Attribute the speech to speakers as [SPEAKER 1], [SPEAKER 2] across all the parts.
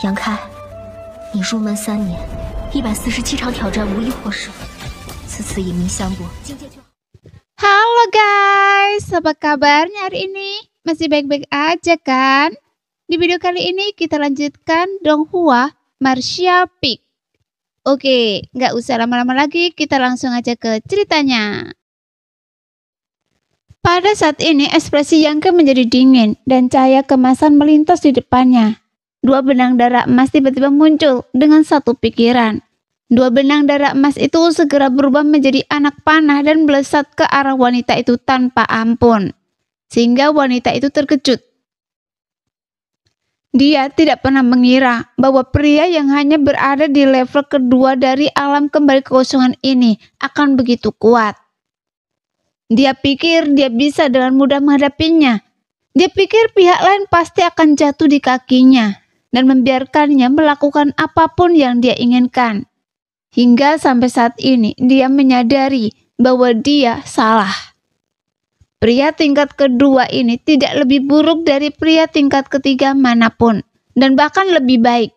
[SPEAKER 1] 杨开，你入门3年，147场挑战无一获胜，此次以名相搏，境界就好。
[SPEAKER 2] Halo guys, apa kabarnya hari ini? Masih baik-baik aja kan? Di video kali ini kita lanjutkan Donghua Martial Peak. Oke, nggak usah lama-lama lagi, kita langsung aja ke ceritanya. Pada saat ini ekspresi Yang Ke menjadi dingin dan cahaya kemasan melintas di depannya. 2 benang darah emas tiba-tiba muncul dengan satu pikiran. 2 benang darah emas itu segera berubah menjadi anak panah dan melesat ke arah wanita itu tanpa ampun. Sehingga wanita itu terkejut. Dia tidak pernah mengira bahwa pria yang hanya berada di level kedua dari alam kembali kekosongan ini akan begitu kuat. Dia pikir dia bisa dengan mudah menghadapinya. Dia pikir pihak lain pasti akan jatuh di kakinya dan membiarkannya melakukan apapun yang dia inginkan. Hingga sampai saat ini dia menyadari bahwa dia salah. Pria tingkat kedua ini tidak lebih buruk dari pria tingkat ketiga manapun, dan bahkan lebih baik.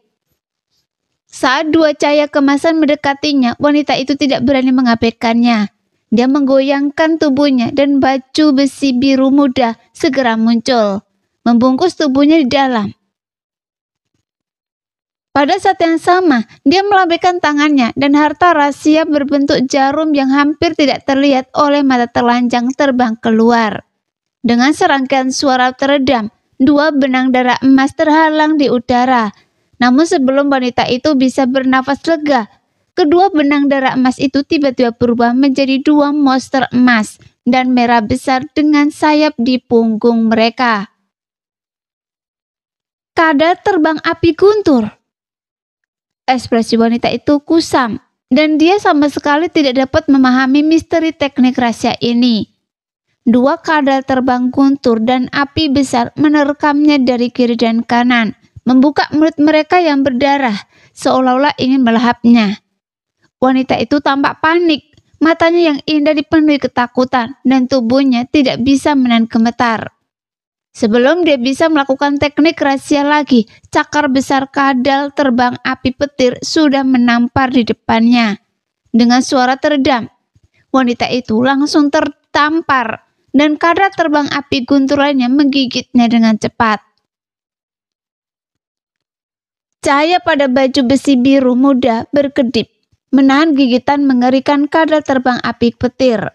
[SPEAKER 2] Saat 2 cahaya kemasan mendekatinya, wanita itu tidak berani mengabaikannya. Dia menggoyangkan tubuhnya dan baju besi biru muda segera muncul, membungkus tubuhnya di dalam. Pada saat yang sama, dia melambaikan tangannya dan harta rahasia berbentuk jarum yang hampir tidak terlihat oleh mata telanjang terbang keluar. Dengan serangkaian suara teredam, 2 benang darah emas terhalang di udara. Namun sebelum wanita itu bisa bernafas lega, kedua benang darah emas itu tiba-tiba berubah menjadi 2 monster emas dan merah besar dengan sayap di punggung mereka. Kadar terbang api guntur. Ekspresi wanita itu kusam, dan dia sama sekali tidak dapat memahami misteri teknik rahasia ini. 2 kadal terbang guntur dan api besar menerkamnya dari kiri dan kanan, membuka mulut mereka yang berdarah, seolah-olah ingin melahapnya. Wanita itu tampak panik, matanya yang indah dipenuhi ketakutan, dan tubuhnya tidak bisa menahan gemetar. Sebelum dia bisa melakukan teknik rahasia lagi, cakar besar kadal terbang api petir sudah menampar di depannya. Dengan suara teredam, wanita itu langsung tertampar dan kadal terbang api guntur lainnya menggigitnya dengan cepat. Cahaya pada baju besi biru muda berkedip, menahan gigitan mengerikan kadal terbang api petir.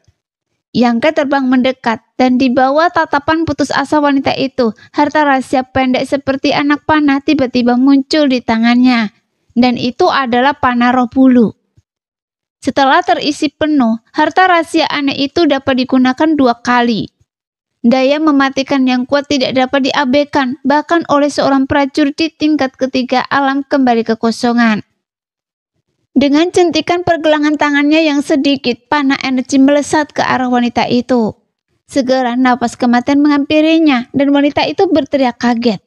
[SPEAKER 2] Yang Ke terbang mendekat, dan di bawah tatapan putus asa wanita itu, harta rahasia pendek seperti anak panah tiba-tiba muncul di tangannya, dan itu adalah panah roh bulu. Setelah terisi penuh, harta rahasia aneh itu dapat digunakan 2 kali. Daya mematikan yang kuat tidak dapat diabaikan, bahkan oleh seorang prajurit di tingkat ketiga alam kembali kekosongan. Dengan centikan pergelangan tangannya yang sedikit, panah energi melesat ke arah wanita itu. Segera napas kematian menghampirinya dan wanita itu berteriak kaget.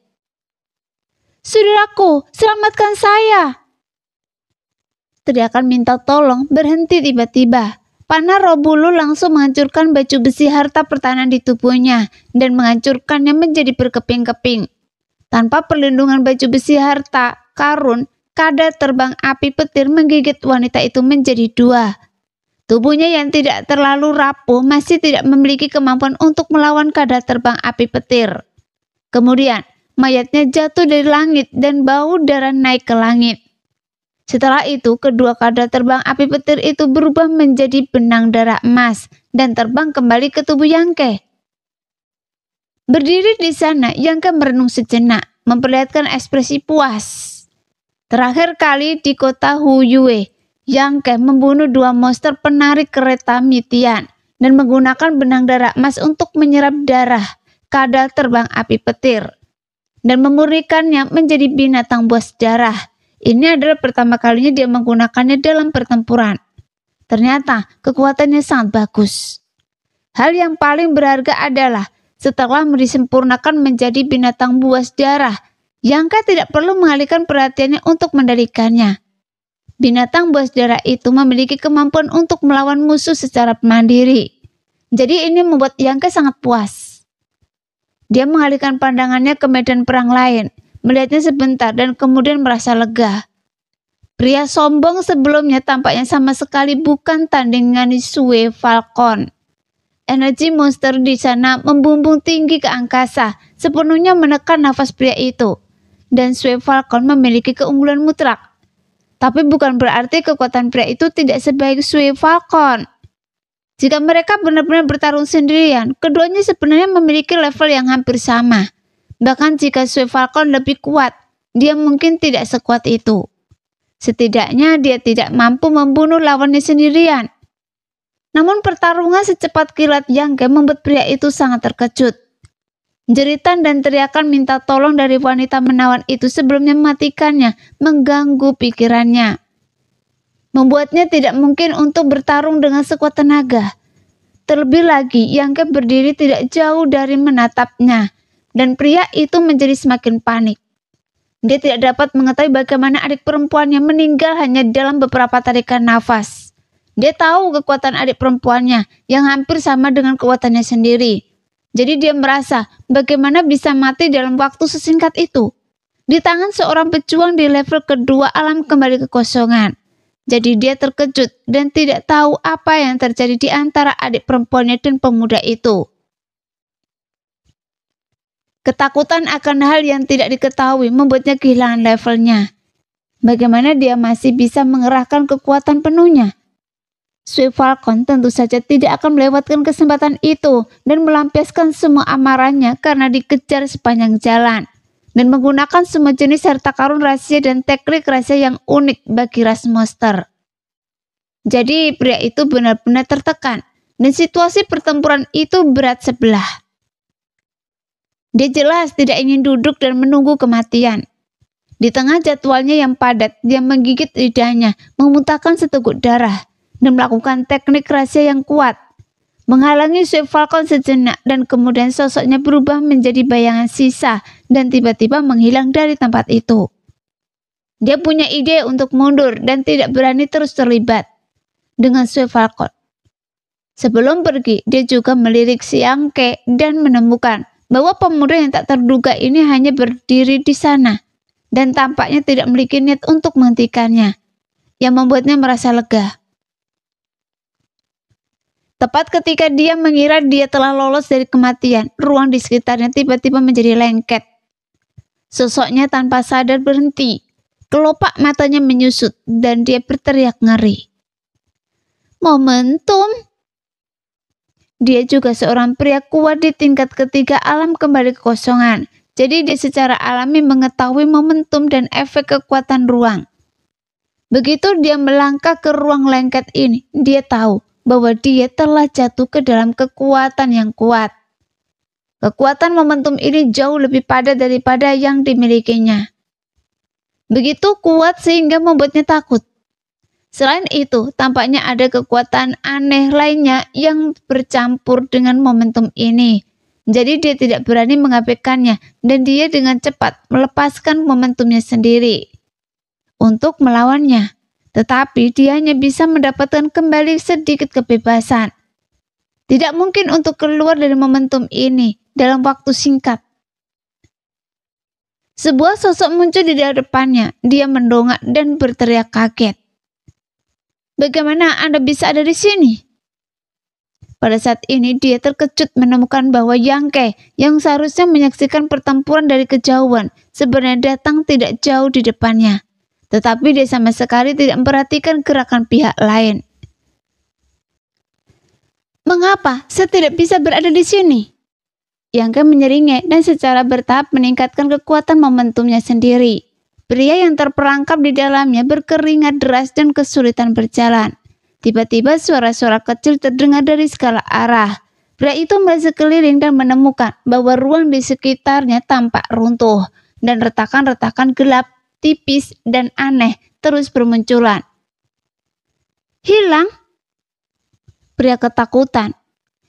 [SPEAKER 2] "Saudaraku, selamatkan saya!" Teriakan minta tolong berhenti tiba-tiba. Panah roh bulu langsung menghancurkan baju besi harta pertahanan di tubuhnya dan menghancurkannya menjadi berkeping-keping. Tanpa perlindungan baju besi harta karun, kadal terbang api petir menggigit wanita itu menjadi 2. Tubuhnya yang tidak terlalu rapuh masih tidak memiliki kemampuan untuk melawan kadal terbang api petir. Kemudian, mayatnya jatuh dari langit dan bau darah naik ke langit. Setelah itu, kedua kadal terbang api petir itu berubah menjadi benang darah emas dan terbang kembali ke tubuh Yang Ke. Berdiri di sana, Yang Ke merenung sejenak, memperlihatkan ekspresi puas. Terakhir kali di kota Huyue, Yang Ke membunuh 2 monster penarik kereta mitian dan menggunakan benang darah emas untuk menyerap darah kadal terbang api petir dan memurnikannya menjadi binatang buas darah. Ini adalah pertama kalinya dia menggunakannya dalam pertempuran. Ternyata kekuatannya sangat bagus. Hal yang paling berharga adalah setelah disempurnakan menjadi binatang buas darah, Yang Ke tidak perlu mengalihkan perhatiannya untuk mendalikannya. Binatang buas darah itu memiliki kemampuan untuk melawan musuh secara mandiri. Jadi ini membuat Yang Ke sangat puas. Dia mengalihkan pandangannya ke medan perang lain, melihatnya sebentar dan kemudian merasa lega. Pria sombong sebelumnya tampaknya sama sekali bukan tandingan Sue Falcon. Energi monster di sana membumbung tinggi ke angkasa, sepenuhnya menekan nafas pria itu. Dan Sue Falcon memiliki keunggulan mutlak. Tapi bukan berarti kekuatan pria itu tidak sebaik Sue Falcon. Jika mereka benar-benar bertarung sendirian, keduanya sebenarnya memiliki level yang hampir sama. Bahkan jika Sue Falcon lebih kuat, dia mungkin tidak sekuat itu. Setidaknya dia tidak mampu membunuh lawannya sendirian. Namun pertarungan secepat kilat Yang Ke membuat pria itu sangat terkejut. Jeritan dan teriakan minta tolong dari wanita menawan itu sebelumnya mematikannya, mengganggu pikirannya. Membuatnya tidak mungkin untuk bertarung dengan sekuat tenaga. Terlebih lagi, Yang Ke berdiri tidak jauh dari menatapnya, dan pria itu menjadi semakin panik. Dia tidak dapat mengetahui bagaimana adik perempuannya meninggal hanya dalam beberapa tarikan nafas. Dia tahu kekuatan adik perempuannya yang hampir sama dengan kekuatannya sendiri. Jadi dia merasa bagaimana bisa mati dalam waktu sesingkat itu. Di tangan seorang pejuang di level kedua alam kembali kekosongan. Jadi dia terkejut dan tidak tahu apa yang terjadi di antara adik perempuannya dan pemuda itu. Ketakutan akan hal yang tidak diketahui membuatnya kehilangan levelnya. Bagaimana dia masih bisa mengerahkan kekuatan penuhnya? Sue Falcon tentu saja tidak akan melewatkan kesempatan itu dan melampiaskan semua amarahnya karena dikejar sepanjang jalan dan menggunakan semua jenis harta karun rahasia dan teknik rahasia yang unik bagi ras monster. Jadi pria itu benar-benar tertekan dan situasi pertempuran itu berat sebelah. Dia jelas tidak ingin duduk dan menunggu kematian. Di tengah jadwalnya yang padat, dia menggigit lidahnya, memuntahkan seteguk darah, dan melakukan teknik rahasia yang kuat. Menghalangi Sue Falcon sejenak dan kemudian sosoknya berubah menjadi bayangan sisa dan tiba-tiba menghilang dari tempat itu. Dia punya ide untuk mundur dan tidak berani terus terlibat dengan Sue Falcon. Sebelum pergi, dia juga melirik si Yang Ke dan menemukan bahwa pemuda yang tak terduga ini hanya berdiri di sana dan tampaknya tidak memiliki niat untuk menghentikannya, yang membuatnya merasa lega. Tepat ketika dia mengira dia telah lolos dari kematian, ruang di sekitarnya tiba-tiba menjadi lengket. Sosoknya tanpa sadar berhenti, kelopak matanya menyusut dan dia berteriak ngeri. Momentum! Dia juga seorang pria kuat di tingkat ketiga alam kembali kekosongan. Jadi dia secara alami mengetahui momentum dan efek kekuatan ruang. Begitu dia melangkah ke ruang lengket ini, dia tahu bahwa dia telah jatuh ke dalam kekuatan yang kuat. Kekuatan momentum ini jauh lebih padat daripada yang dimilikinya. Begitu kuat sehingga membuatnya takut. Selain itu, tampaknya ada kekuatan aneh lainnya yang bercampur dengan momentum ini. Jadi dia tidak berani mengabaikannya dan dia dengan cepat melepaskan momentumnya sendiri untuk melawannya. Tetapi dia hanya bisa mendapatkan kembali sedikit kebebasan. Tidak mungkin untuk keluar dari momentum ini dalam waktu singkat. Sebuah sosok muncul di depannya. Dia mendongak dan berteriak kaget. Bagaimana Anda bisa ada di sini? Pada saat ini dia terkejut menemukan bahwa Yang Ke yang seharusnya menyaksikan pertempuran dari kejauhan sebenarnya datang tidak jauh di depannya. Tetapi dia sama sekali tidak memperhatikan gerakan pihak lain. Mengapa saya tidak bisa berada di sini? Yang Ke menyeringai dan secara bertahap meningkatkan kekuatan momentumnya sendiri. Pria yang terperangkap di dalamnya berkeringat deras dan kesulitan berjalan. Tiba-tiba suara-suara kecil terdengar dari segala arah. Pria itu melihat sekeliling dan menemukan bahwa ruang di sekitarnya tampak runtuh dan retakan-retakan gelap, tipis, dan aneh terus bermunculan. Hilang? Pria ketakutan.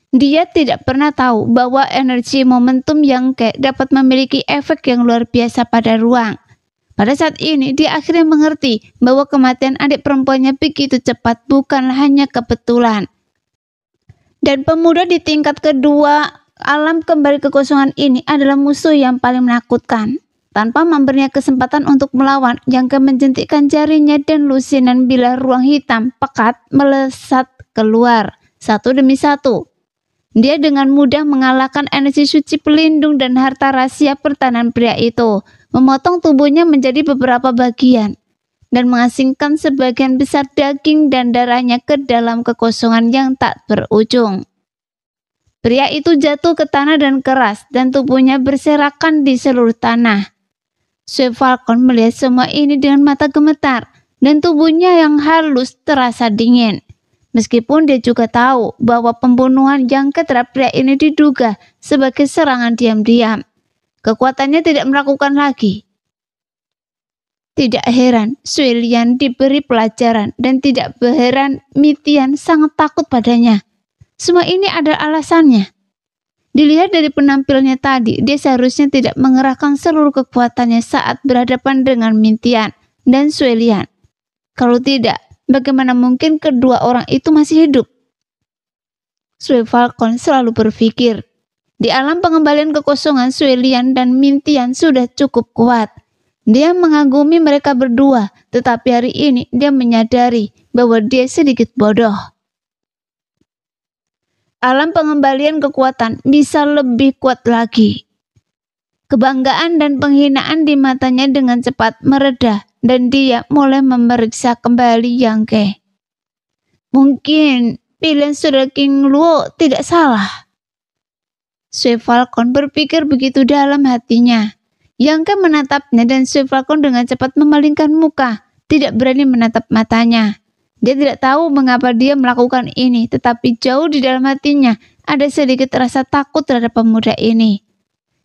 [SPEAKER 2] Dia tidak pernah tahu bahwa energi momentum Yang Ke dapat memiliki efek yang luar biasa pada ruang. Pada saat ini, dia akhirnya mengerti bahwa kematian adik perempuannya begitu cepat bukan hanya kebetulan. Dan pemuda di tingkat kedua alam kembali kekosongan ini adalah musuh yang paling menakutkan. Tanpa memberinya kesempatan untuk melawan, Yangke menjentikkan jarinya dan lusinan bilah ruang hitam pekat melesat keluar, satu demi satu. Dia dengan mudah mengalahkan energi suci pelindung dan harta rahasia pertahanan pria itu, memotong tubuhnya menjadi beberapa bagian, dan mengasingkan sebagian besar daging dan darahnya ke dalam kekosongan yang tak berujung. Pria itu jatuh ke tanah dan keras, dan tubuhnya berserakan di seluruh tanah. Sue Falcon melihat semua ini dengan mata gemetar, dan tubuhnya yang halus terasa dingin. Meskipun dia juga tahu bahwa pembunuhan yang terhadap pria ini diduga sebagai serangan diam-diam, kekuatannya tidak melakukan lagi. Tidak heran Sue Lian diberi pelajaran, dan tidak heran Mitian sangat takut padanya. Semua ini ada alasannya. Dilihat dari penampilannya tadi, dia seharusnya tidak mengerahkan seluruh kekuatannya saat berhadapan dengan Mitian dan Sue Lian. Kalau tidak, bagaimana mungkin kedua orang itu masih hidup? Sue Falcon selalu berpikir, di alam pengembalian kekosongan Sue Lian dan Mitian sudah cukup kuat. Dia mengagumi mereka berdua, tetapi hari ini dia menyadari bahwa dia sedikit bodoh. Alam pengembalian kekuatan bisa lebih kuat lagi. Kebanggaan dan penghinaan di matanya dengan cepat mereda, dan dia mulai memeriksa kembali Yangke. Mungkin pilihan Saudara King Luo tidak salah. Sue Falcon berpikir begitu dalam hatinya. Yangke menatapnya, dan Sue Falcon dengan cepat memalingkan muka, tidak berani menatap matanya. Dia tidak tahu mengapa dia melakukan ini, tetapi jauh di dalam hatinya ada sedikit rasa takut terhadap pemuda ini.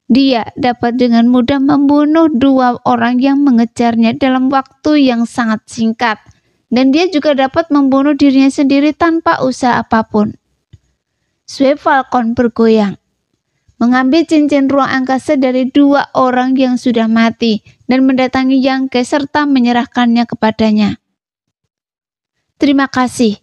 [SPEAKER 2] Dia dapat dengan mudah membunuh dua orang yang mengejarnya dalam waktu yang sangat singkat, dan dia juga dapat membunuh dirinya sendiri tanpa usaha apapun. Sue Falcon bergoyang, mengambil cincin ruang angkasa dari dua orang yang sudah mati, dan mendatangi Yangke serta menyerahkannya kepadanya. Terima kasih.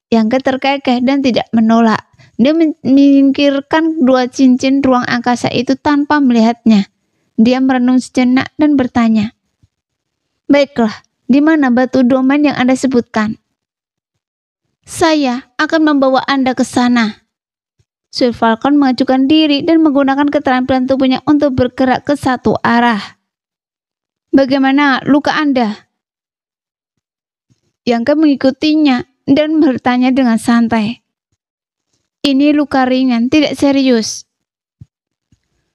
[SPEAKER 2] Yangke terkekeh dan tidak menolak. Dia menyingkirkan dua cincin ruang angkasa itu tanpa melihatnya. Dia merenung sejenak dan bertanya, baiklah, di mana batu domain yang Anda sebutkan? Saya akan membawa Anda ke sana. Sue Falcon mengajukan diri dan menggunakan keterampilan tubuhnya untuk bergerak ke satu arah. Bagaimana luka Anda? Yangke mengikutinya dan bertanya dengan santai. Ini luka ringan, tidak serius.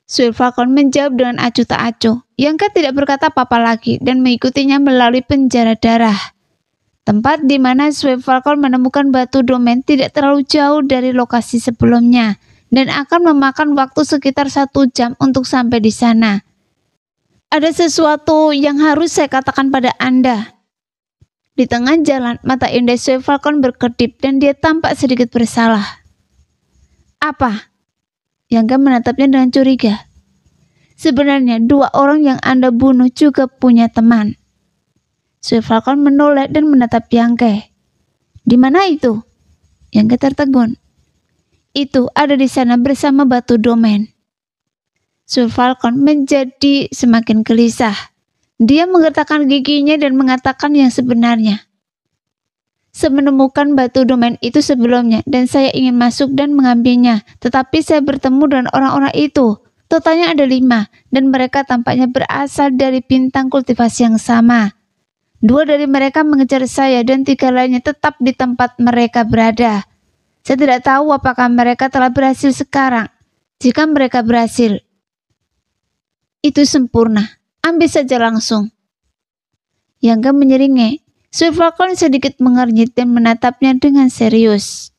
[SPEAKER 2] Sue Falcon menjawab dengan acuh tak acuh. Yangke tidak berkata apa-apa lagi dan mengikutinya melalui penjara darah. Tempat di mana Sue Falcon menemukan batu domain tidak terlalu jauh dari lokasi sebelumnya, dan akan memakan waktu sekitar 1 jam untuk sampai di sana. Ada sesuatu yang harus saya katakan pada Anda. Di tengah jalan, mata indah Sue Falcon berkedip dan dia tampak sedikit bersalah. Apa? Yangke menatapnya dengan curiga. Sebenarnya dua orang yang Anda bunuh juga punya teman. Sue Falcon menoleh dan menatap Yangke. Di mana itu? Yangke tertegun. Itu ada di sana bersama batu domain. Sue Falcon menjadi semakin gelisah. Dia menggertakkan giginya dan mengatakan yang sebenarnya. Saya menemukan batu domain itu sebelumnya dan saya ingin masuk dan mengambilnya, tetapi saya bertemu dengan orang-orang itu. Totalnya ada 5 dan mereka tampaknya berasal dari bintang kultivasi yang sama. 2 dari mereka mengejar saya dan 3 lainnya tetap di tempat mereka berada. Saya tidak tahu apakah mereka telah berhasil sekarang. Jika mereka berhasil, itu sempurna. Ambil saja langsung. Yangke menyeringai. Sue Falcon sedikit mengernyit dan menatapnya dengan serius.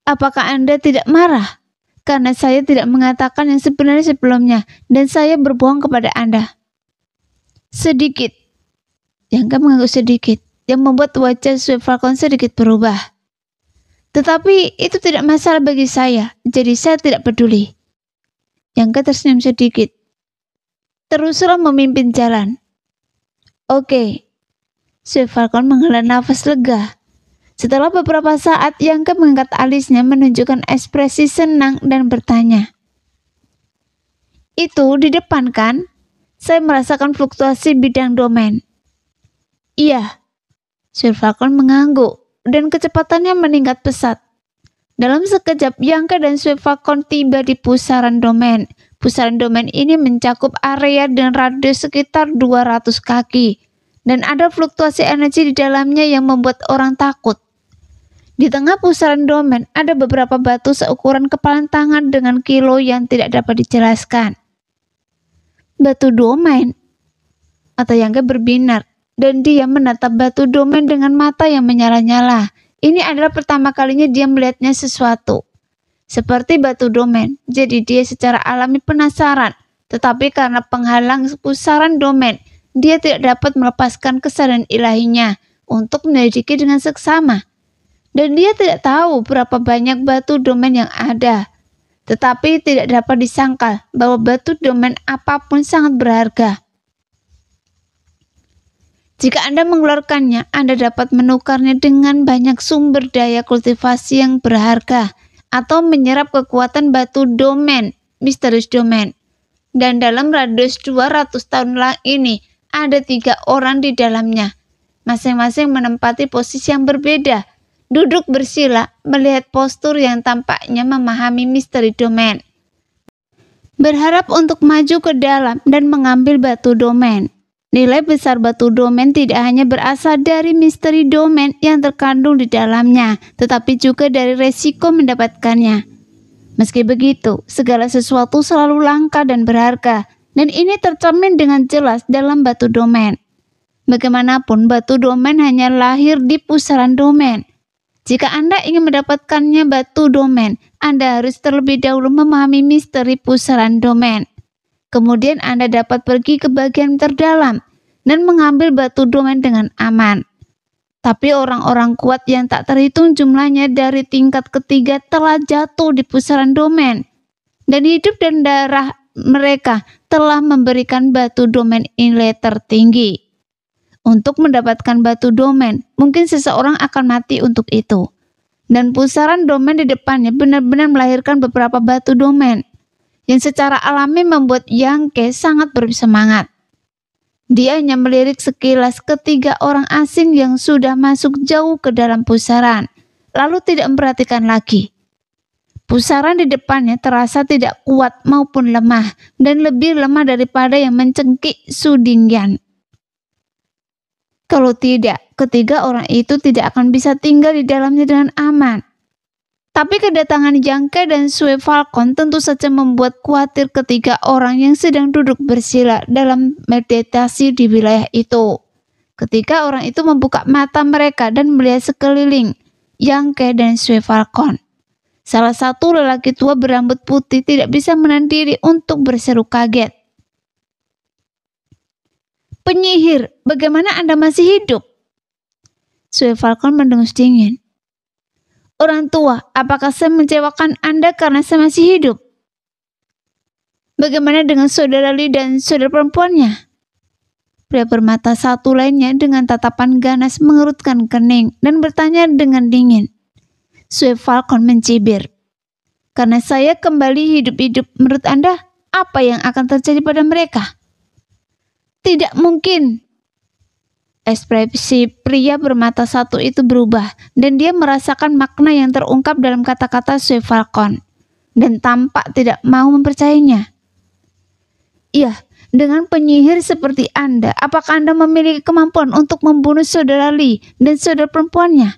[SPEAKER 2] Apakah Anda tidak marah? Karena saya tidak mengatakan yang sebenarnya sebelumnya dan saya berbohong kepada Anda. Sedikit. Yangke mengangguk sedikit, yang membuat wajah Sue Falcon sedikit berubah. Tetapi itu tidak masalah bagi saya, jadi saya tidak peduli. Yangke tersenyum sedikit. Teruslah memimpin jalan. Oke. Sue Falcon menghela nafas lega. Setelah beberapa saat, Yangke mengangkat alisnya menunjukkan ekspresi senang dan bertanya, itu di depan kan? Saya merasakan fluktuasi bidang domain. Iya. Sir Falcon mengangguk dan kecepatannya meningkat pesat. Dalam sekejap, Yangke dan Sir Falcon tiba di pusaran domain. Pusaran domain ini mencakup area dengan radius sekitar 200 kaki. Dan ada fluktuasi energi di dalamnya yang membuat orang takut. Di tengah pusaran domain ada beberapa batu seukuran kepalan tangan dengan kilo yang tidak dapat dijelaskan. Batu domain? Mata Yangke berbinar dan dia menatap batu domain dengan mata yang menyala-nyala. Ini adalah pertama kalinya dia melihatnya sesuatu seperti batu domain, jadi dia secara alami penasaran. Tetapi karena penghalang pusaran domain, dia tidak dapat melepaskan kesadaran ilahinya untuk menyelidiki dengan seksama. Dan dia tidak tahu berapa banyak batu domain yang ada. Tetapi tidak dapat disangkal bahwa batu domain apapun sangat berharga. Jika Anda mengeluarkannya, Anda dapat menukarnya dengan banyak sumber daya kultivasi yang berharga atau menyerap kekuatan batu domain, misterius domain. Dan dalam radius 200 tahun ini, ada 3 orang di dalamnya. Masing-masing menempati posisi yang berbeda, duduk bersila, melihat postur yang tampaknya memahami misteri domain. Berharap untuk maju ke dalam dan mengambil batu domain. Nilai besar batu domain tidak hanya berasal dari misteri domain yang terkandung di dalamnya, tetapi juga dari resiko mendapatkannya. Meski begitu, segala sesuatu selalu langka dan berharga, dan ini tercermin dengan jelas dalam batu domain. Bagaimanapun, batu domain hanya lahir di pusaran domain. Jika Anda ingin mendapatkannya batu domain, Anda harus terlebih dahulu memahami misteri pusaran domain. Kemudian Anda dapat pergi ke bagian terdalam dan mengambil batu domain dengan aman. Tapi orang-orang kuat yang tak terhitung jumlahnya dari tingkat ketiga telah jatuh di pusaran domain. Dan hidup dan darah mereka telah memberikan batu domain nilai tertinggi. Untuk mendapatkan batu domain, mungkin seseorang akan mati untuk itu. Dan pusaran domain di depannya benar-benar melahirkan beberapa batu domain yang secara alami membuat Yangke sangat bersemangat. Dia hanya melirik sekilas ke 3 orang asing yang sudah masuk jauh ke dalam pusaran, lalu tidak memperhatikan lagi. Pusaran di depannya terasa tidak kuat maupun lemah, dan lebih lemah daripada yang mencengkik Sudingyan. Kalau tidak, ketiga orang itu tidak akan bisa tinggal di dalamnya dengan aman. Tapi kedatangan Yangke dan Sir Falcon tentu saja membuat khawatir ketiga orang yang sedang duduk bersila dalam meditasi di wilayah itu. Ketika orang itu membuka mata mereka dan melihat sekeliling Yangke dan Sir Falcon. Salah satu lelaki tua berambut putih tidak bisa menahan diri untuk berseru kaget. Penyihir, bagaimana Anda masih hidup? Sir Falcon mendengus dingin. Orang tua, apakah saya mencewakan Anda karena saya masih hidup? Bagaimana dengan saudara Li dan saudara perempuannya? Pria bermata satu lainnya dengan tatapan ganas mengerutkan kening dan bertanya dengan dingin. Sir Falcon mencibir. Karena saya kembali hidup-hidup, menurut Anda, apa yang akan terjadi pada mereka? Tidak mungkin. Ekspresi pria bermata satu itu berubah dan dia merasakan makna yang terungkap dalam kata-kata Sir Falcon dan tampak tidak mau mempercayainya. Iya, dengan penyihir seperti Anda, apakah Anda memiliki kemampuan untuk membunuh saudara Li dan saudara perempuannya?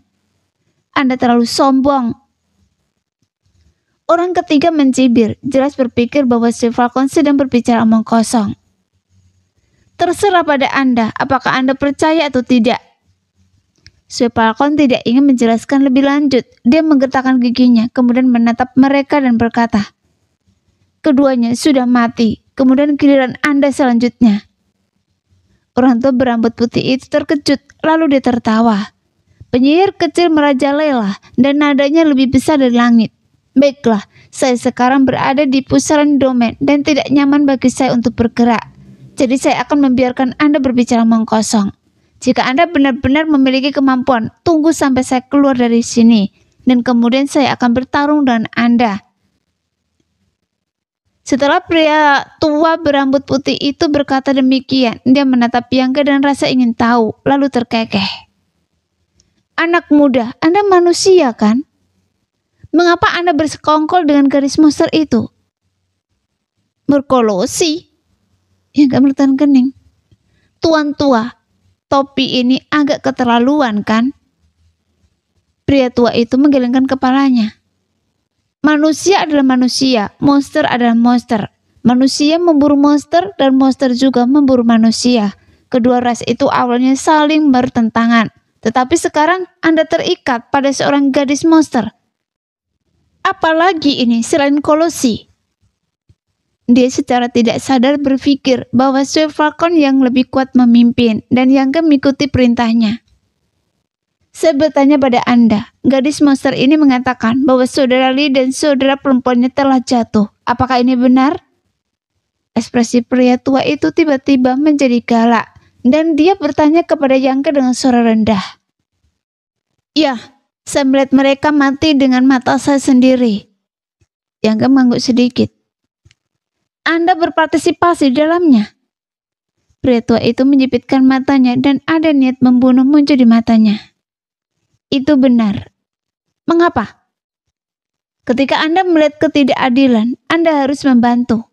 [SPEAKER 2] Anda terlalu sombong. Orang ketiga mencibir, jelas berpikir bahwa Sir Falcon sedang berbicara omong kosong. Terserah pada Anda, apakah Anda percaya atau tidak. Sir Falcon tidak ingin menjelaskan lebih lanjut. Dia menggertakkan giginya, kemudian menatap mereka dan berkata, keduanya sudah mati, kemudian giliran Anda selanjutnya. Orang tua berambut putih itu terkejut, lalu dia tertawa. Penyihir kecil merajalela dan nadanya lebih besar dari langit. Baiklah, saya sekarang berada di pusaran domain dan tidak nyaman bagi saya untuk bergerak. Jadi saya akan membiarkan Anda berbicara omong kosong. Jika Anda benar-benar memiliki kemampuan, tunggu sampai saya keluar dari sini. Dan kemudian saya akan bertarung dengan Anda. Setelah pria tua berambut putih itu berkata demikian, dia menatap Yangke dengan rasa ingin tahu, lalu terkekeh. Anak muda, Anda manusia kan? Mengapa Anda bersekongkol dengan gadis monster itu? Berkolosi. Yangke bertahan kening. Tuan tua, topi ini agak keterlaluan kan? Pria tua itu menggelengkan kepalanya. Manusia adalah manusia, monster adalah monster. Manusia memburu monster dan monster juga memburu manusia. Kedua ras itu awalnya saling bertentangan. Tetapi sekarang Anda terikat pada seorang gadis monster. Apalagi ini selain kolosi? Dia secara tidak sadar berpikir bahwa Sue Falcon yang lebih kuat memimpin dan Yangke mengikuti perintahnya. Saya bertanya pada Anda, gadis monster ini mengatakan bahwa saudara Lee dan saudara perempuannya telah jatuh. Apakah ini benar? Ekspresi pria tua itu tiba-tiba menjadi galak, dan dia bertanya kepada Yangke dengan suara rendah. Ya, saya melihat mereka mati dengan mata saya sendiri. Yangke mengangguk sedikit. Anda berpartisipasi di dalamnya? Pria tua itu menjepitkan matanya dan ada niat membunuh muncul di matanya. Itu benar. Mengapa? Ketika Anda melihat ketidakadilan, Anda harus membantu.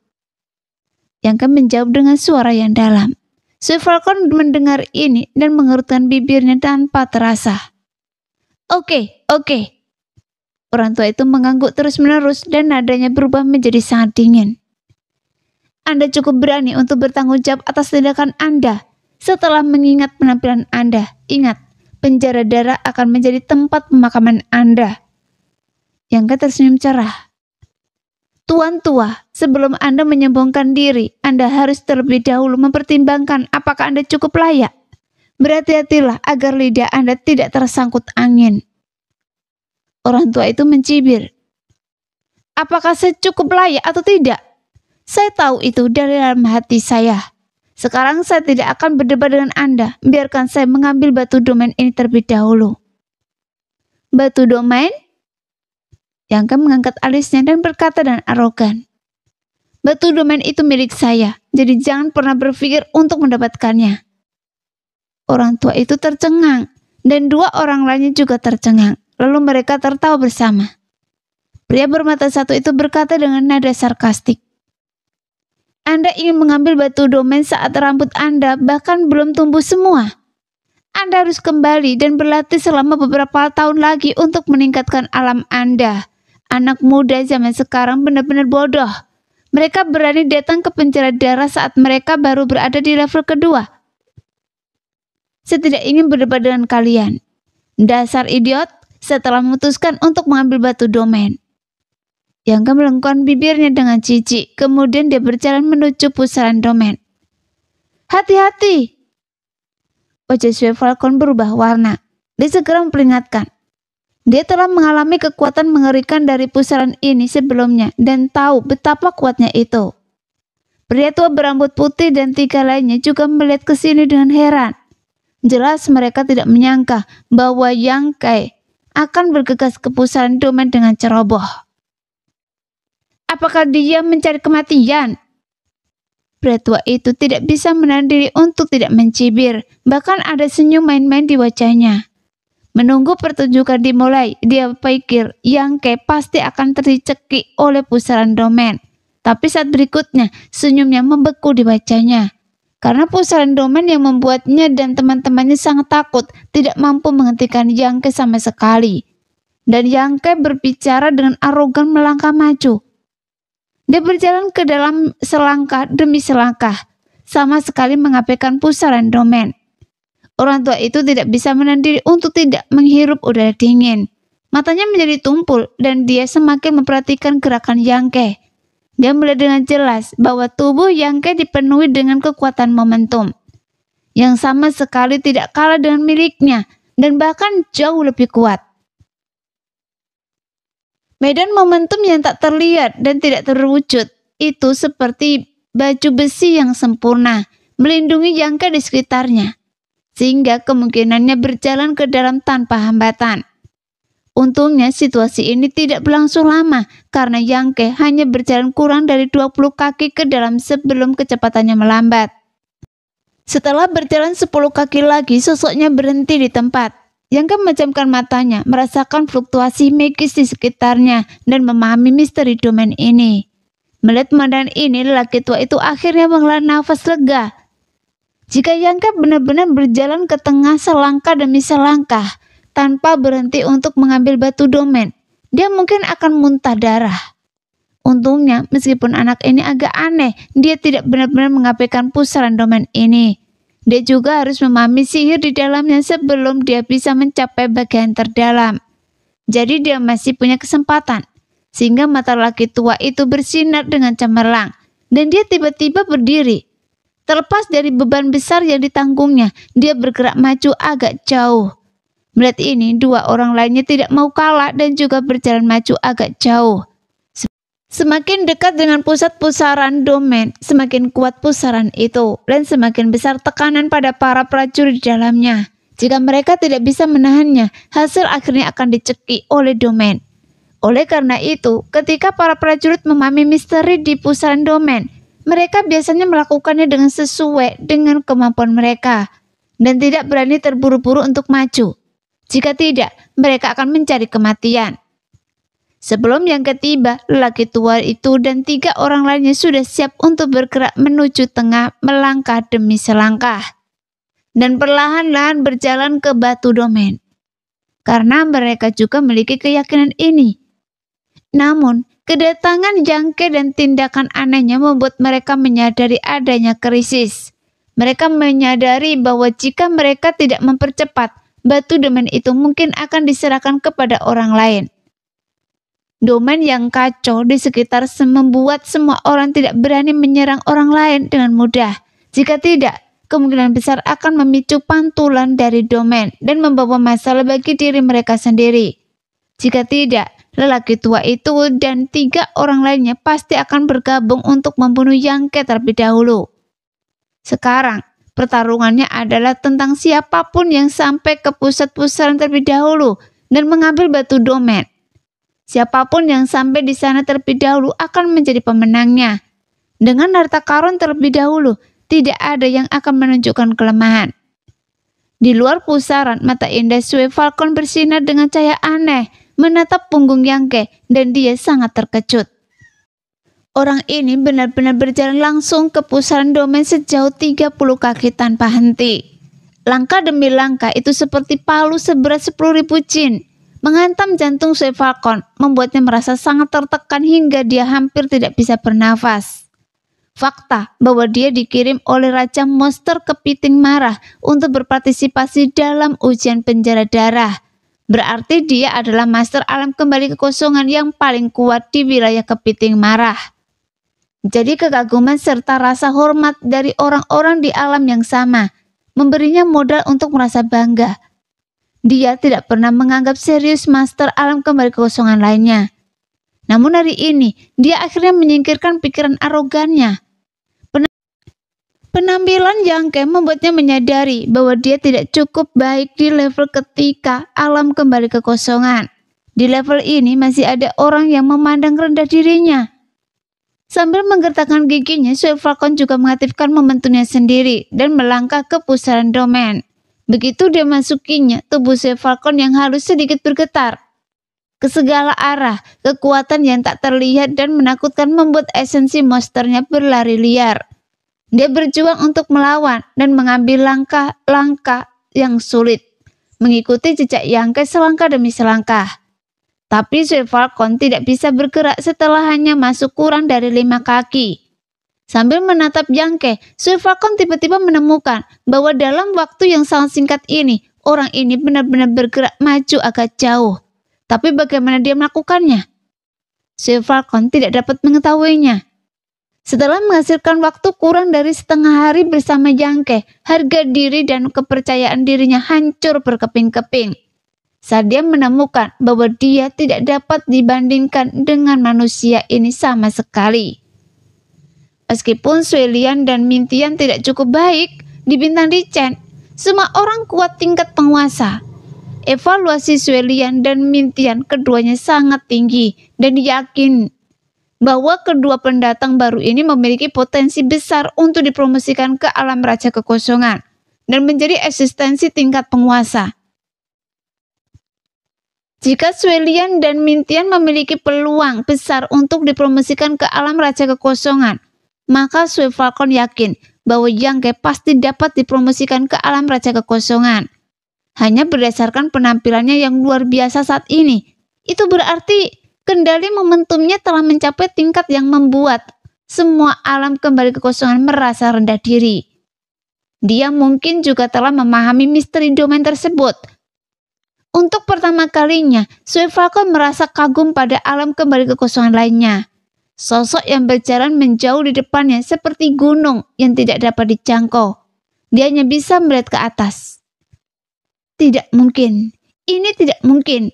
[SPEAKER 2] Yangke menjawab dengan suara yang dalam. Sue Falcon mendengar ini dan mengerutkan bibirnya tanpa terasa. Oke. Orang tua itu mengangguk terus-menerus dan nadanya berubah menjadi sangat dingin. Anda cukup berani untuk bertanggung jawab atas tindakan Anda. Setelah mengingat penampilan Anda, ingat, penjara darah akan menjadi tempat pemakaman Anda. Yangke tersenyum cerah. Tuan tua, sebelum Anda menyombongkan diri, Anda harus terlebih dahulu mempertimbangkan apakah Anda cukup layak. Berhati-hatilah agar lidah Anda tidak tersangkut angin. Orang tua itu mencibir. Apakah saya cukup layak atau tidak? Saya tahu itu dari dalam hati saya. Sekarang saya tidak akan berdebat dengan Anda. Biarkan saya mengambil batu domain ini terlebih dahulu. Batu domain? Yangke mengangkat alisnya dan berkata dengan arogan. Batu domain itu milik saya, jadi jangan pernah berpikir untuk mendapatkannya. Orang tua itu tercengang, dan dua orang lainnya juga tercengang. Lalu mereka tertawa bersama. Pria bermata satu itu berkata dengan nada sarkastik. Anda ingin mengambil batu domain saat rambut Anda bahkan belum tumbuh semua. Anda harus kembali dan berlatih selama beberapa tahun lagi untuk meningkatkan alam Anda. Anak muda zaman sekarang benar-benar bodoh. Mereka berani datang ke penjara darah saat mereka baru berada di level kedua. Saya tidak ingin berdebat dengan kalian. Dasar idiot, saya telah memutuskan untuk mengambil batu domain. Yangke melengkungkan bibirnya dengan jijik, kemudian dia berjalan menuju pusaran domain. Hati-hati! Wajah Sue Falcon berubah warna. Dia segera memperingatkan. Dia telah mengalami kekuatan mengerikan dari pusaran ini sebelumnya dan tahu betapa kuatnya itu. Pria tua berambut putih dan tiga lainnya juga melihat ke sini dengan heran. Jelas mereka tidak menyangka bahwa Yangke akan bergegas ke pusaran domain dengan ceroboh. Apakah dia mencari kematian? Pria tua itu tidak bisa menahan diri untuk tidak mencibir. Bahkan ada senyum main-main di wajahnya. Menunggu pertunjukan dimulai, dia pikir Yangke pasti akan tercekik oleh pusaran domain. Tapi saat berikutnya, senyumnya membeku di wajahnya. Karena pusaran domain yang membuatnya dan teman-temannya sangat takut tidak mampu menghentikan Yangke sama sekali. Dan Yangke berbicara dengan arogan melangkah maju. Dia berjalan ke dalam selangkah demi selangkah, sama sekali mengabaikan pusaran domain. Orang tua itu tidak bisa menahan diri untuk tidak menghirup udara dingin. Matanya menjadi tumpul dan dia semakin memperhatikan gerakan Yangke. Dia melihat dengan jelas bahwa tubuh Yangke dipenuhi dengan kekuatan momentum, yang sama sekali tidak kalah dengan miliknya dan bahkan jauh lebih kuat. Medan momentum yang tak terlihat dan tidak terwujud itu seperti baju besi yang sempurna melindungi Yangke di sekitarnya, sehingga kemungkinannya berjalan ke dalam tanpa hambatan. Untungnya situasi ini tidak berlangsung lama karena Yangke hanya berjalan kurang dari 20 kaki ke dalam sebelum kecepatannya melambat. Setelah berjalan 10 kaki lagi, sosoknya berhenti di tempat. Yangke memejamkan matanya, merasakan fluktuasi magis di sekitarnya dan memahami misteri domain ini. Melihat pemandangan ini, lelaki tua itu akhirnya menghela nafas lega. Jika Yangke benar-benar berjalan ke tengah selangkah demi selangkah, tanpa berhenti untuk mengambil batu domain, dia mungkin akan muntah darah. Untungnya, meskipun anak ini agak aneh, dia tidak benar-benar mengabaikan pusaran domain ini. Dia juga harus memahami sihir di dalamnya sebelum dia bisa mencapai bagian terdalam. Jadi dia masih punya kesempatan, sehingga mata laki tua itu bersinar dengan cemerlang, dan dia tiba-tiba berdiri. Terlepas dari beban besar yang ditanggungnya, dia bergerak maju agak jauh. Melihat ini, dua orang lainnya tidak mau kalah dan juga berjalan maju agak jauh. Semakin dekat dengan pusat pusaran domain, semakin kuat pusaran itu dan semakin besar tekanan pada para prajurit di dalamnya. Jika mereka tidak bisa menahannya, hasil akhirnya akan dicekik oleh domain. Oleh karena itu, ketika para prajurit memahami misteri di pusaran domain, mereka biasanya melakukannya dengan sesuai dengan kemampuan mereka dan tidak berani terburu-buru untuk maju. Jika tidak, mereka akan mencari kematian. Sebelum yang ketiba, lelaki tua itu dan 3 orang lainnya sudah siap untuk bergerak menuju tengah melangkah demi selangkah. Dan perlahan-lahan berjalan ke batu domain. Karena mereka juga memiliki keyakinan ini. Namun, kedatangan Yangke dan tindakan anehnya membuat mereka menyadari adanya krisis. Mereka menyadari bahwa jika mereka tidak mempercepat, batu domain itu mungkin akan diserahkan kepada orang lain. Domain yang kacau di sekitar membuat semua orang tidak berani menyerang orang lain dengan mudah. Jika tidak, kemungkinan besar akan memicu pantulan dari domain dan membawa masalah bagi diri mereka sendiri. Jika tidak, lelaki tua itu dan 3 orang lainnya pasti akan bergabung untuk membunuh Yangke terlebih dahulu. Sekarang, pertarungannya adalah tentang siapapun yang sampai ke pusat pusaran terlebih dahulu dan mengambil batu domain. Siapapun yang sampai di sana terlebih dahulu akan menjadi pemenangnya. Dengan harta karun terlebih dahulu, tidak ada yang akan menunjukkan kelemahan. Di luar pusaran, mata indah Sue Falcon bersinar dengan cahaya aneh, menatap punggung Yangke, dan dia sangat terkejut. Orang ini benar-benar berjalan langsung ke pusaran domain sejauh 30 kaki tanpa henti. Langkah demi langkah itu seperti palu seberat 10.000 jin. Menghantam jantung Sue Falcon, membuatnya merasa sangat tertekan hingga dia hampir tidak bisa bernafas. Fakta bahwa dia dikirim oleh Raja Monster Kepiting Marah untuk berpartisipasi dalam ujian penjara darah. Berarti dia adalah master alam kembali kekosongan yang paling kuat di wilayah Kepiting Marah. Jadi kekaguman serta rasa hormat dari orang-orang di alam yang sama memberinya modal untuk merasa bangga. Dia tidak pernah menganggap serius master alam kembali kekosongan lainnya. Namun hari ini, dia akhirnya menyingkirkan pikiran arogannya. Penampilan Yangke membuatnya menyadari bahwa dia tidak cukup baik di level ketika alam kembali kekosongan. Di level ini masih ada orang yang memandang rendah dirinya. Sambil menggertakkan giginya, Sue Falcon juga mengaktifkan momentumnya sendiri dan melangkah ke pusaran domain. Begitu dia masukinya, tubuh Sue Falcon yang halus sedikit bergetar. Ke segala arah, kekuatan yang tak terlihat dan menakutkan membuat esensi monsternya berlari liar. Dia berjuang untuk melawan dan mengambil langkah-langkah yang sulit, mengikuti jejak Yangke selangkah demi selangkah. Tapi Sue Falcon tidak bisa bergerak setelah hanya masuk kurang dari 5 kaki. Sambil menatap Yangke, Sue Falcon tiba-tiba menemukan bahwa dalam waktu yang sangat singkat ini, orang ini benar-benar bergerak maju agak jauh. Tapi bagaimana dia melakukannya? Sue Falcon tidak dapat mengetahuinya. Setelah menghasilkan waktu kurang dari setengah hari bersama Yangke, harga diri dan kepercayaan dirinya hancur berkeping-keping. Saat dia menemukan bahwa dia tidak dapat dibandingkan dengan manusia ini sama sekali. Meskipun Sue Lian dan Mintian tidak cukup baik di bintang Di Chen, semua orang kuat tingkat penguasa. Evaluasi Suelian dan Mintian keduanya sangat tinggi dan yakin bahwa kedua pendatang baru ini memiliki potensi besar untuk dipromosikan ke alam raja kekosongan dan menjadi eksistensi tingkat penguasa. Jika Suelian dan Mintian memiliki peluang besar untuk dipromosikan ke alam raja kekosongan, maka Sue Falcon yakin bahwa Yang Ke pasti dapat dipromosikan ke alam raja kekosongan. Hanya berdasarkan penampilannya yang luar biasa saat ini, itu berarti kendali momentumnya telah mencapai tingkat yang membuat semua alam kembali kekosongan merasa rendah diri. Dia mungkin juga telah memahami misteri domain tersebut. Untuk pertama kalinya, Sue Falcon merasa kagum pada alam kembali kekosongan lainnya. Sosok yang berjalan menjauh di depannya seperti gunung yang tidak dapat dijangkau. Dia hanya bisa melihat ke atas. Tidak mungkin, ini tidak mungkin.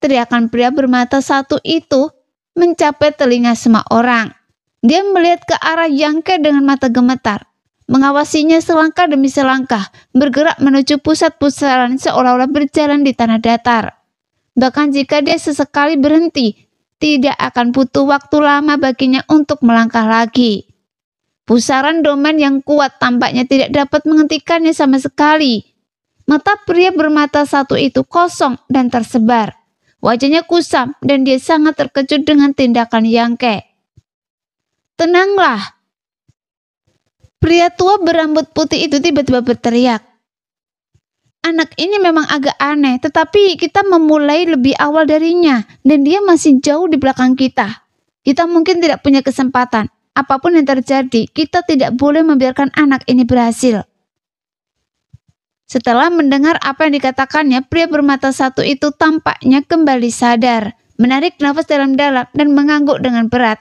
[SPEAKER 2] Teriakan pria bermata satu itu mencapai telinga semua orang. Dia melihat ke arah Yang Ke dengan mata gemetar, mengawasinya selangkah demi selangkah, bergerak menuju pusat pusaran seolah-olah berjalan di tanah datar. Bahkan jika dia sesekali berhenti, tidak akan butuh waktu lama baginya untuk melangkah lagi. Pusaran domain yang kuat tampaknya tidak dapat menghentikannya sama sekali. Mata pria bermata satu itu kosong dan tersebar. Wajahnya kusam dan dia sangat terkejut dengan tindakan Yang Ke. Tenanglah. Pria tua berambut putih itu tiba-tiba berteriak. Anak ini memang agak aneh, tetapi kita memulai lebih awal darinya dan dia masih jauh di belakang kita. Kita mungkin tidak punya kesempatan. Apapun yang terjadi, kita tidak boleh membiarkan anak ini berhasil. Setelah mendengar apa yang dikatakannya, pria bermata satu itu tampaknya kembali sadar, menarik nafas dalam-dalam dan mengangguk dengan berat.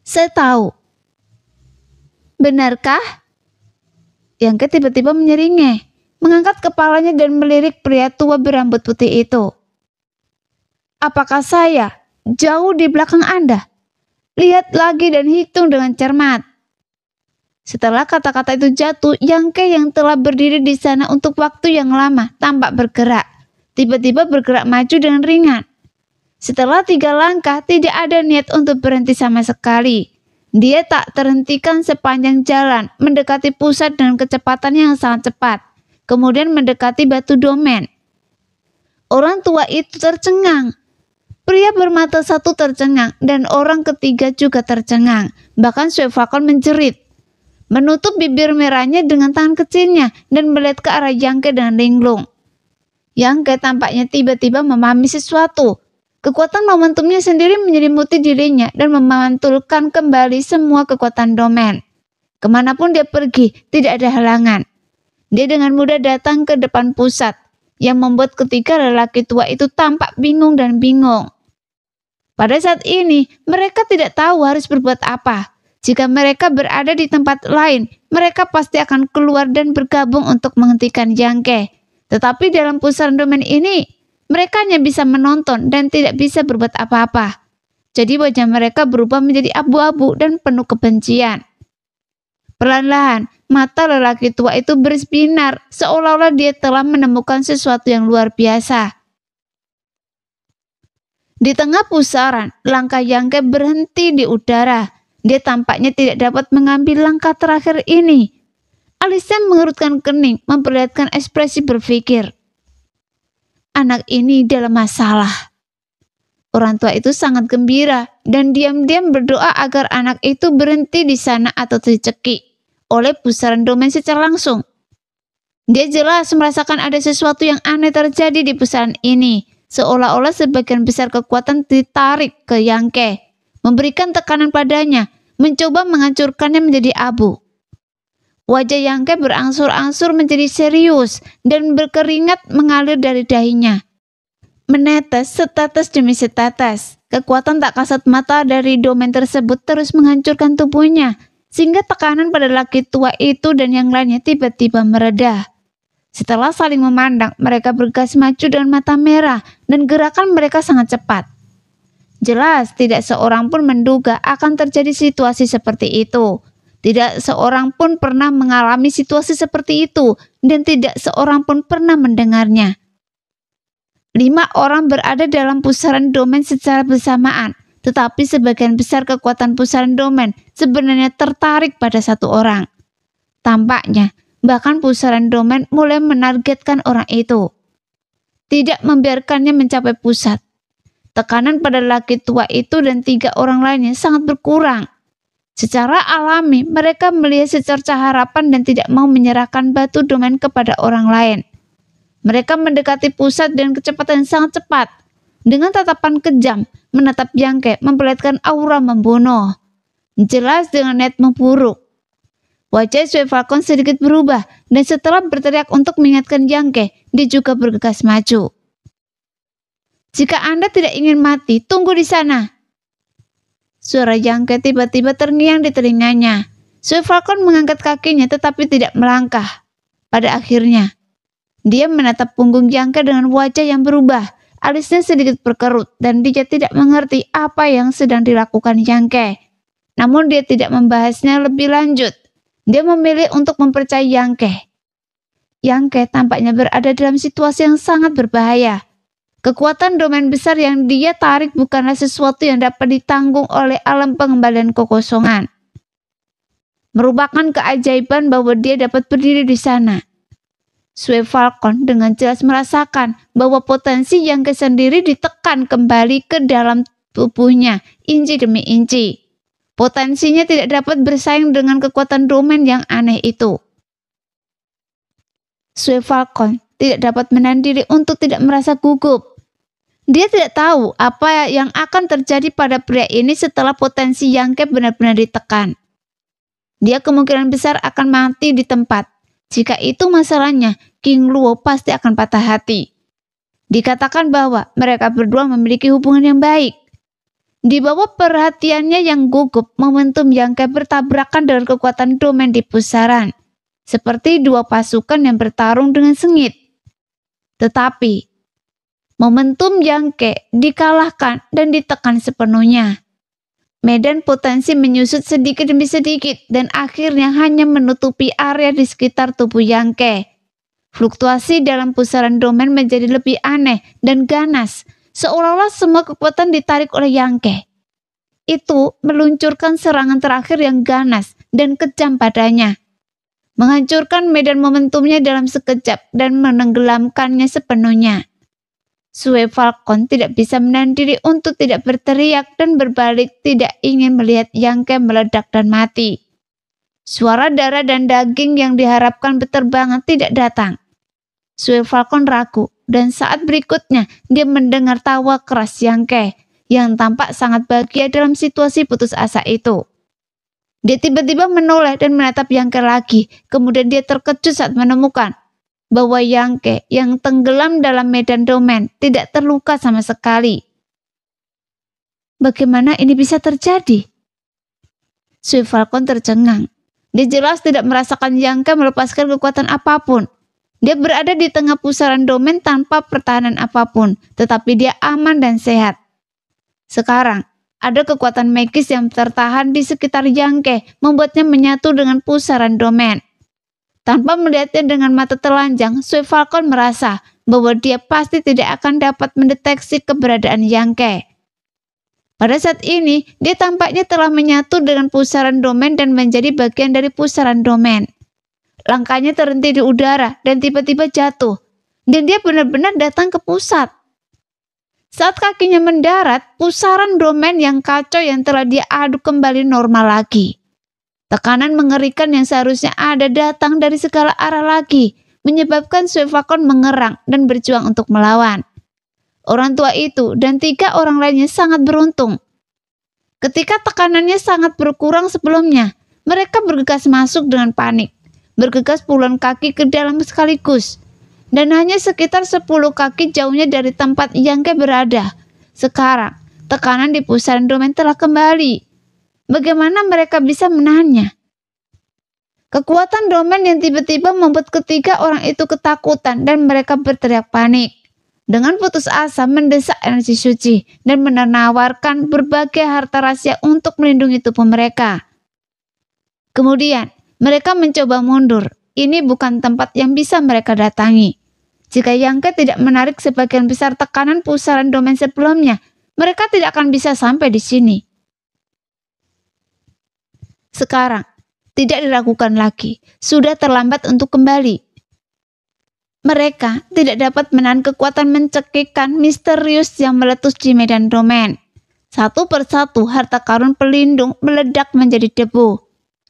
[SPEAKER 2] Saya tahu. Benarkah? Yang Ke tiba-tiba menyeringai, mengangkat kepalanya dan melirik pria tua berambut putih itu. Apakah saya jauh di belakang Anda? Lihat lagi dan hitung dengan cermat. Setelah kata-kata itu jatuh, Yang Ke yang telah berdiri di sana untuk waktu yang lama tampak bergerak. Tiba-tiba bergerak maju dengan ringan. Setelah 3 langkah, tidak ada niat untuk berhenti sama sekali. Dia tak terhentikan sepanjang jalan, mendekati pusat dengan kecepatan yang sangat cepat. Kemudian mendekati batu domain. Orang tua itu tercengang. Pria bermata satu tercengang dan orang ketiga juga tercengang. Bahkan Sue Falcon menjerit, menutup bibir merahnya dengan tangan kecilnya dan melihat ke arah Yang Ke dengan linglung. Yang Ke tampaknya tiba-tiba memahami sesuatu. Kekuatan momentumnya sendiri menyelimuti dirinya dan memantulkan kembali semua kekuatan domain. Kemanapun dia pergi, tidak ada halangan. Dia dengan mudah datang ke depan pusat, yang membuat ketiga lelaki tua itu tampak bingung dan bingung. Pada saat ini, mereka tidak tahu harus berbuat apa. Jika mereka berada di tempat lain, mereka pasti akan keluar dan bergabung untuk menghentikan Yang Ke. Tetapi dalam pusaran domain ini, mereka hanya bisa menonton dan tidak bisa berbuat apa-apa. Jadi wajah mereka berubah menjadi abu-abu dan penuh kebencian. Perlahan-lahan, mata lelaki tua itu bersinar seolah-olah dia telah menemukan sesuatu yang luar biasa. Di tengah pusaran, langkah Yang Ke berhenti di udara. Dia tampaknya tidak dapat mengambil langkah terakhir ini. Alisnya mengerutkan kening, memperlihatkan ekspresi berpikir. Anak ini dalam masalah. Orang tua itu sangat gembira dan diam-diam berdoa agar anak itu berhenti di sana atau dicekik oleh pusaran domain secara langsung. Dia jelas merasakan ada sesuatu yang aneh terjadi di pusaran ini. Seolah-olah sebagian besar kekuatan ditarik ke Yang Ke, memberikan tekanan padanya, mencoba menghancurkannya menjadi abu. Wajah Yang Ke berangsur-angsur menjadi serius dan berkeringat mengalir dari dahinya. Menetes setetes demi setetes, kekuatan tak kasat mata dari domain tersebut terus menghancurkan tubuhnya, sehingga tekanan pada laki tua itu dan yang lainnya tiba-tiba mereda. Setelah saling memandang, mereka bergegas maju dengan mata merah dan gerakan mereka sangat cepat. Jelas tidak seorang pun menduga akan terjadi situasi seperti itu. Tidak seorang pun pernah mengalami situasi seperti itu dan tidak seorang pun pernah mendengarnya. 5 orang berada dalam pusaran domain secara bersamaan, tetapi sebagian besar kekuatan pusaran domain sebenarnya tertarik pada satu orang. Tampaknya, bahkan pusaran domain mulai menargetkan orang itu. Tidak membiarkannya mencapai pusat. Tekanan pada laki tua itu dan 3 orang lainnya sangat berkurang. Secara alami, mereka melihat secercah harapan dan tidak mau menyerahkan batu domain kepada orang lain. Mereka mendekati pusat dengan kecepatan yang sangat cepat. Dengan tatapan kejam, menatap Yangke memperlihatkan aura membunuh. Jelas dengan niat memburuk. Wajah Sue Falcon sedikit berubah dan setelah berteriak untuk mengingatkan Yangke, dia juga bergegas maju. Jika Anda tidak ingin mati, tunggu di sana. Suara Yangke tiba-tiba terngiang di telinganya. Sue Falcon mengangkat kakinya tetapi tidak melangkah. Pada akhirnya, dia menatap punggung Yangke dengan wajah yang berubah. Alisnya sedikit berkerut dan dia tidak mengerti apa yang sedang dilakukan Yangke. Namun dia tidak membahasnya lebih lanjut. Dia memilih untuk mempercayai Yangke. Yangke tampaknya berada dalam situasi yang sangat berbahaya. Kekuatan domain besar yang dia tarik bukanlah sesuatu yang dapat ditanggung oleh alam pengembalian kekosongan. Merupakan keajaiban bahwa dia dapat berdiri di sana. Sue Falcon dengan jelas merasakan bahwa potensi Yangke sendiri ditekan kembali ke dalam tubuhnya, inci demi inci. Potensinya tidak dapat bersaing dengan kekuatan domain yang aneh itu. Sue Falcon tidak dapat menahan diri untuk tidak merasa gugup. Dia tidak tahu apa yang akan terjadi pada pria ini setelah potensi Yangke benar-benar ditekan. Dia kemungkinan besar akan mati di tempat. Jika itu masalahnya, King Luo pasti akan patah hati. Dikatakan bahwa mereka berdua memiliki hubungan yang baik. Di bawah perhatiannya yang gugup, momentum Yangke bertabrakan dengan kekuatan domain di pusaran. Seperti 2 pasukan yang bertarung dengan sengit. Tetapi, momentum Yangke dikalahkan dan ditekan sepenuhnya. Medan potensi menyusut sedikit demi sedikit dan akhirnya hanya menutupi area di sekitar tubuh Yangke. Fluktuasi dalam pusaran domain menjadi lebih aneh dan ganas. Seolah-olah semua kekuatan ditarik oleh Yangke. Itu meluncurkan serangan terakhir yang ganas dan kejam padanya. Menghancurkan medan momentumnya dalam sekejap dan menenggelamkannya sepenuhnya. Sue Falcon tidak bisa menahan diri untuk tidak berteriak dan berbalik tidak ingin melihat Yangke meledak dan mati. Suara darah dan daging yang diharapkan berterbangan tidak datang. Sue Falcon ragu. Dan saat berikutnya dia mendengar tawa keras Yangke yang tampak sangat bahagia dalam situasi putus asa itu. Dia tiba-tiba menoleh dan menatap Yangke lagi. Kemudian dia terkejut saat menemukan bahwa Yangke yang tenggelam dalam medan domain tidak terluka sama sekali. Bagaimana ini bisa terjadi? Sue Falcon tercengang. Dia jelas tidak merasakan Yangke melepaskan kekuatan apapun. Dia berada di tengah pusaran domain tanpa pertahanan apapun, tetapi dia aman dan sehat. Sekarang, ada kekuatan magis yang tertahan di sekitar Yangke, membuatnya menyatu dengan pusaran domain. Tanpa melihatnya dengan mata telanjang, Sue Falcon merasa bahwa dia pasti tidak akan dapat mendeteksi keberadaan Yangke. Pada saat ini, dia tampaknya telah menyatu dengan pusaran domain dan menjadi bagian dari pusaran domain. Langkahnya terhenti di udara dan tiba-tiba jatuh. Dan dia benar-benar datang ke pusat. Saat kakinya mendarat, pusaran domain yang kacau yang telah dia aduk kembali normal lagi. Tekanan mengerikan yang seharusnya ada datang dari segala arah lagi, menyebabkan Sue Falcon mengerang dan berjuang untuk melawan. Orang tua itu dan 3 orang lainnya sangat beruntung. Ketika tekanannya sangat berkurang sebelumnya, mereka bergegas masuk dengan panik. Bergegas puluhan kaki ke dalam sekaligus. Dan hanya sekitar 10 kaki jauhnya dari tempat Yangke berada. Sekarang, tekanan di pusaran domain telah kembali. Bagaimana mereka bisa menahannya? Kekuatan domain yang tiba-tiba membuat ketiga orang itu ketakutan dan mereka berteriak panik. Dengan putus asa mendesak energi suci dan menawarkan berbagai harta rahasia untuk melindungi tubuh mereka. Kemudian, mereka mencoba mundur. Ini bukan tempat yang bisa mereka datangi. Jika Yangke tidak menarik sebagian besar tekanan pusaran domain sebelumnya, mereka tidak akan bisa sampai di sini. Sekarang, tidak diragukan lagi. Sudah terlambat untuk kembali. Mereka tidak dapat menahan kekuatan mencekikkan misterius yang meletus di medan domain. Satu persatu harta karun pelindung meledak menjadi debu.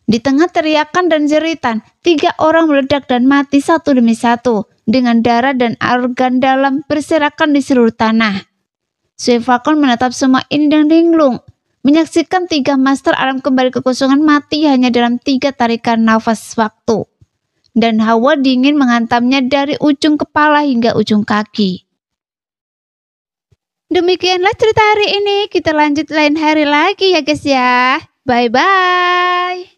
[SPEAKER 2] Di tengah teriakan dan jeritan, 3 orang meledak dan mati satu demi satu, dengan darah dan organ dalam berserakan di seluruh tanah. Sui Falcon menatap semua ini dan linglung, menyaksikan 3 master alam kembali kekosongan mati hanya dalam 3 tarikan nafas waktu. Dan hawa dingin menghantamnya dari ujung kepala hingga ujung kaki. Demikianlah cerita hari ini, kita lanjut lain hari lagi ya guys ya. Bye-bye.